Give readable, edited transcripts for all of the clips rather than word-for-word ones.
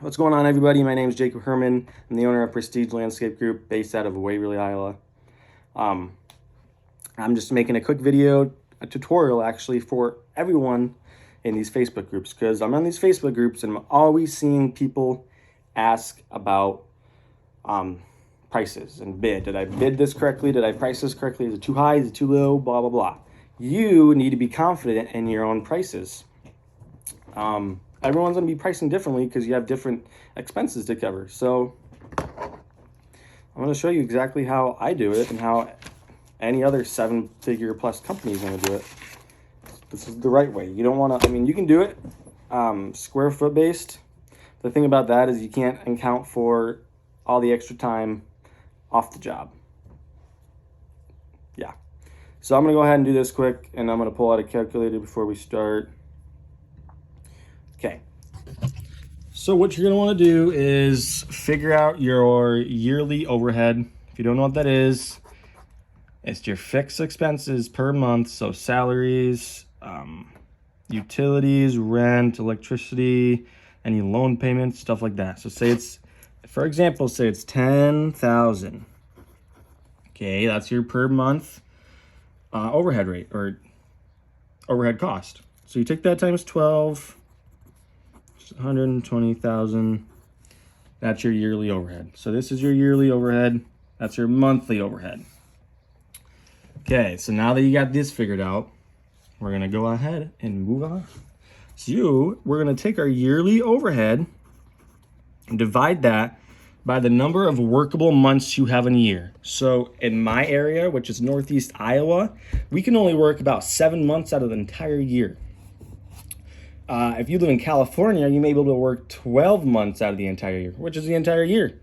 What's going on, everybody? My name is Jacob Herman. I'm the owner of Prestige Landscape Group based out of Waverly, Iowa. I'm just making a quick video, a tutorial actually, for everyone in these Facebook groups, because I'm on these Facebook groups and I'm always seeing people ask about prices and bid. Did I bid this correctly? Did I price this correctly? Is it too high? Is it too low? Blah, blah, blah. You need to be confident in your own prices. Everyone's going to be pricing differently because you have different expenses to cover. So I'm going to show you exactly how I do it and how any other 7-figure plus company is going to do it. This is the right way. You don't want to, you can do it square foot based. The thing about that is you can't account for all the extra time off the job. Yeah. So I'm going to go ahead and do this quick, and I'm going to pull out a calculator before we start. Okay, so what you're going to want to do is figure out your yearly overhead. If you don't know what that is, it's your fixed expenses per month. So salaries, utilities, rent, electricity, any loan payments, stuff like that. So say it's, for example, say it's $10,000. Okay, that's your per month overhead rate or overhead cost. So you take that times 12. 120,000. That's your yearly overhead. So this is your yearly overhead. That's your monthly overhead. Okay, so now that you got this figured out, we're gonna go ahead and move on. So we're gonna take our yearly overhead and divide that by the number of workable months you have in a year. So in my area, which is Northeast Iowa, we can only work about 7 months out of the entire year. If you live in California, you may be able to work 12 months out of the entire year, which is the entire year.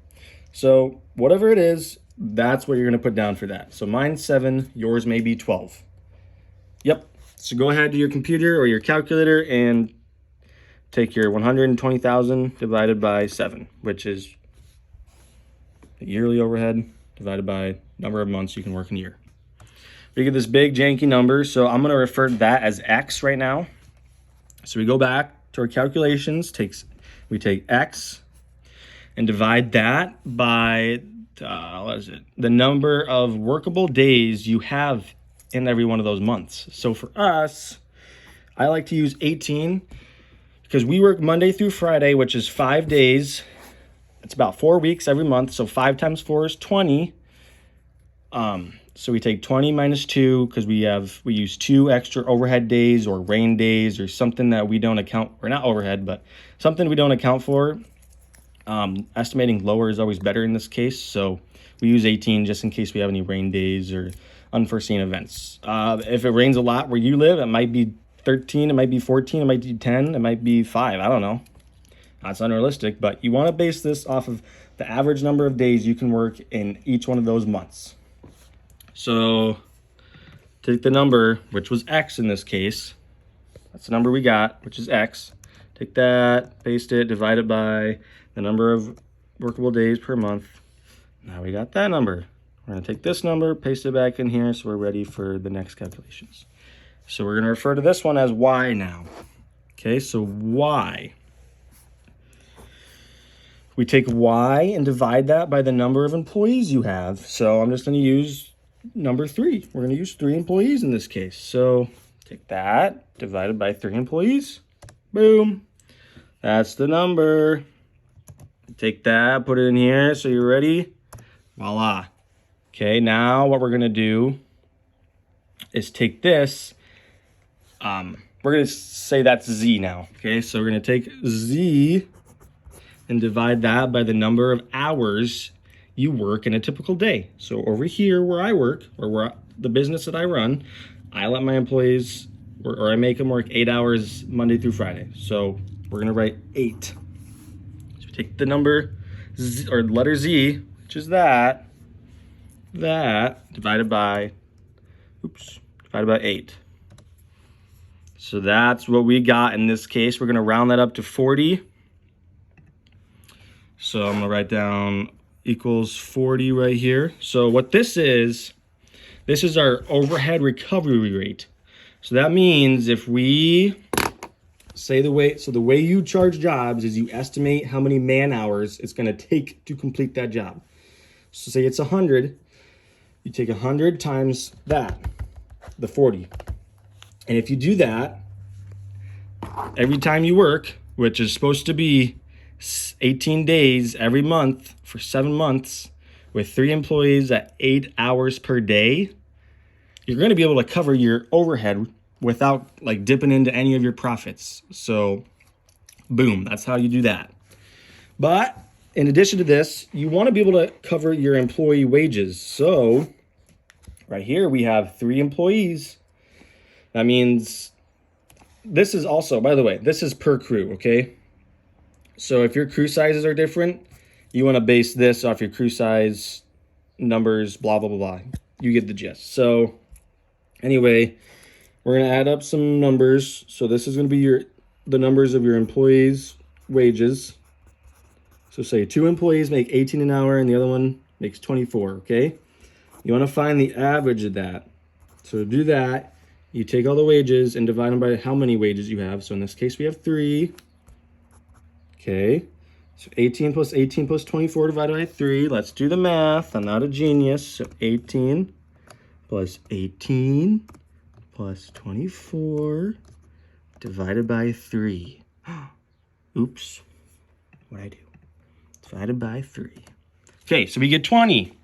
So whatever it is, that's what you're going to put down for that. So mine's 7, yours may be 12. Yep. So go ahead to your computer or your calculator and take your 120,000 divided by 7, which is the yearly overhead divided by number of months you can work in a year. We get this big janky number, so I'm going to refer to that as X right now. So we go back to our calculations, we take X and divide that by, the number of workable days you have in every one of those months. So for us, I like to use 18 because we work Monday through Friday, which is 5 days. It's about 4 weeks every month. So 5 times 4 is 20. So we take 20 minus 2 because we use 2 extra overhead days or rain days or something that we don't account, or not overhead, but something we don't account for. Estimating lower is always better in this case. So we use 18 just in case we have any rain days or unforeseen events. If it rains a lot where you live, it might be 13, it might be 14, it might be 10, it might be 5. I don't know. That's unrealistic, but you want to base this off of the average number of days you can work in each one of those months. So take the number, which was X in this case. That's the number we got, which is X. Take that, paste it, divide it by the number of workable days per month. Now we got that number. We're going to take this number, paste it back in here, so we're ready for the next calculations. So we're going to refer to this one as Y now. Okay, so Y. We take Y and divide that by the number of employees you have. So I'm just going to use number 3. We're going to use 3 employees in this case. So take that divided by 3 employees. Boom. That's the number. Take that, put it in here. So you're ready. Voila. Okay, now what we're going to do is take this. We're going to say that's Z now. Okay, so we're going to take Z and divide that by the number of hours you work in a typical day. So over here where I work, or where the business that I run, I let my employees, or I make them work 8 hours Monday through Friday. So we're gonna write 8. So we take the number Z, or letter Z, which is that divided by 8. So that's what we got in this case. We're gonna round that up to 40. So I'm gonna write down equals 40 right here. So what this is our overhead recovery rate. So that means if we the way you charge jobs is you estimate how many man hours it's going to take to complete that job. So say it's 100, you take 100 times that, the 40. And if you do that every time you work, which is supposed to be 18 days every month for 7 months with 3 employees at 8 hours per day, you're going to be able to cover your overhead without like dipping into any of your profits. So boom, that's how you do that. But in addition to this, you want to be able to cover your employee wages. So right here we have 3 employees. That means this is also, by the way, this is per crew, okay? So if your crew sizes are different, you want to base this off your crew size numbers, blah, blah, blah, blah. You get the gist. So anyway, we're going to add up some numbers. So this is going to be the numbers of your employees' wages. So say 2 employees make 18 an hour and the other one makes 24, okay? You want to find the average of that. So to do that, you take all the wages and divide them by how many wages you have. So in this case, we have 3. Okay, so 18 plus 24 divided by 3. Let's do the math. I'm not a genius. So 18 plus 18 plus 24 divided by 3. Oops, what'd I do? Divided by 3. Okay, so we get 20.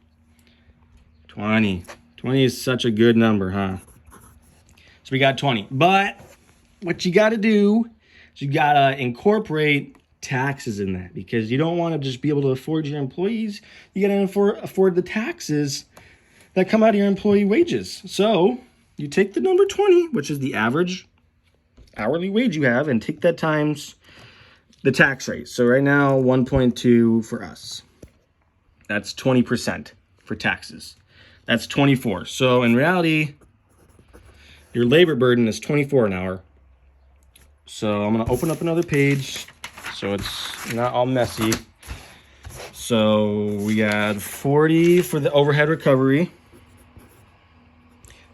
20 is such a good number, huh? So we got 20. But what you got to do is you got to incorporate taxes in that, because you don't want to just be able to afford your employees. You got to afford the taxes that come out of your employee wages. So you take the number 20, which is the average hourly wage you have, and take that times the tax rate. So right now, 1.2 for us. That's 20% for taxes. That's 24. So in reality, your labor burden is 24 an hour. So I'm going to open up another page so it's not all messy. So we got 40 for the overhead recovery.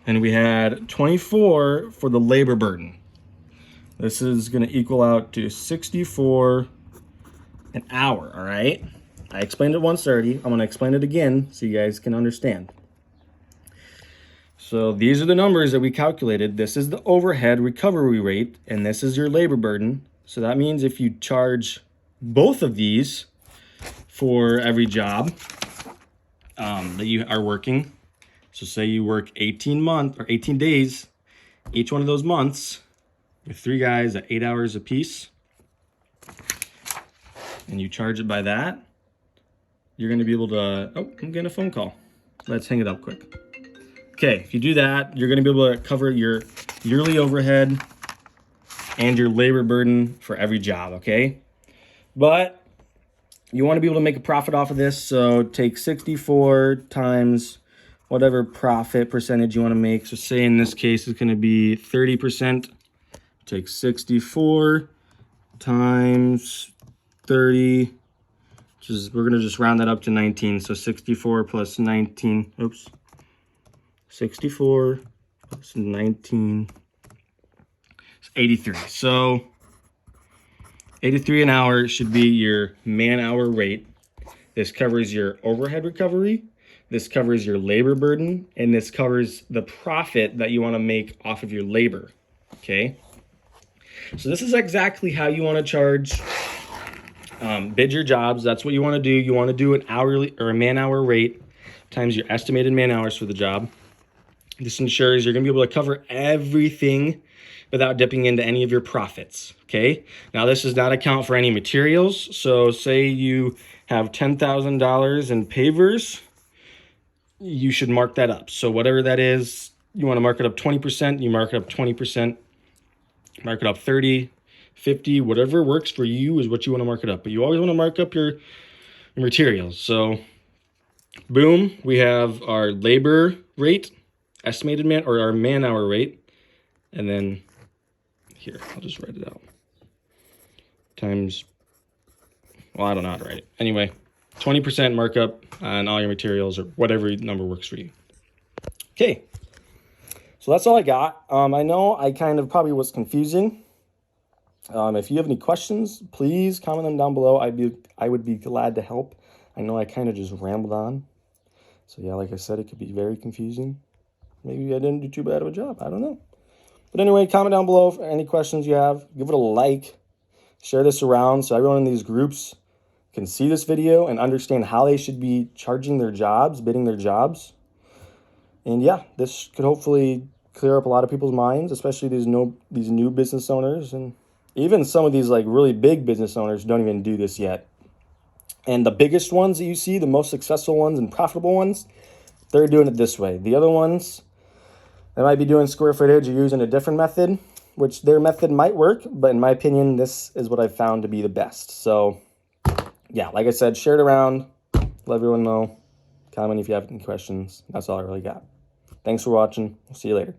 And we had 24 for the labor burden. This is going to equal out to 64 an hour, all right? I explained it once already. I'm going to explain it again so you guys can understand. So these are the numbers that we calculated. This is the overhead recovery rate, and this is your labor burden. So that means if you charge both of these for every job that you are working, so say you work 18 days, each one of those months, with 3 guys at 8 hours apiece, and you charge it by that, you're going to be able to, oh, I'm getting a phone call. Let's hang it up quick. Okay, if you do that, you're going to be able to cover your yearly overhead and your labor burden for every job, okay? But you want to be able to make a profit off of this, so take 64 times whatever profit percentage you want to make. So say in this case it's going to be 30%. Take 64 times 30, which is, we're going to just round that up to 19. So 64 plus 19, oops. 64 plus 19 is 83. So 83 an hour should be your man-hour rate. This covers your overhead recovery, this covers your labor burden, and this covers the profit that you want to make off of your labor, okay? So this is exactly how you want to charge, bid your jobs. That's what you want to do. You want to do an hourly or a man-hour rate times your estimated man-hours for the job. This ensures you're going to be able to cover everything without dipping into any of your profits, okay? Now, this does not account for any materials. So say you have $10,000 in pavers, you should mark that up. So whatever that is, you want to mark it up 20%, you mark it up 20%, mark it up 30, 50, whatever works for you is what you want to mark it up. But you always want to mark up your materials. So boom, we have our labor rate, estimated our man-hour rate, and then here, I'll just write it out. Times, well, I don't know how to write it. Anyway, 20% markup on all your materials or whatever number works for you. Okay, so that's all I got. I know I kind of probably was confusing. If you have any questions, please comment them down below. I would be glad to help. I know I kind of just rambled on. So yeah, like I said, it could be very confusing. Maybe I didn't do too bad of a job. I don't know. But anyway, comment down below for any questions you have. Give it a like. Share this around so everyone in these groups can see this video and understand how they should be charging their jobs, bidding their jobs. And yeah, this could hopefully clear up a lot of people's minds, especially these new business owners, and even some of these like really big business owners don't even do this yet. And the biggest ones that you see, the most successful ones and profitable ones, they're doing it this way. The other ones, they might be doing square footage or using a different method, which their method might work, but in my opinion, this is what I've found to be the best. So yeah, like I said, share it around, let everyone know, comment if you have any questions. That's all I really got. Thanks for watching. We'll see you later.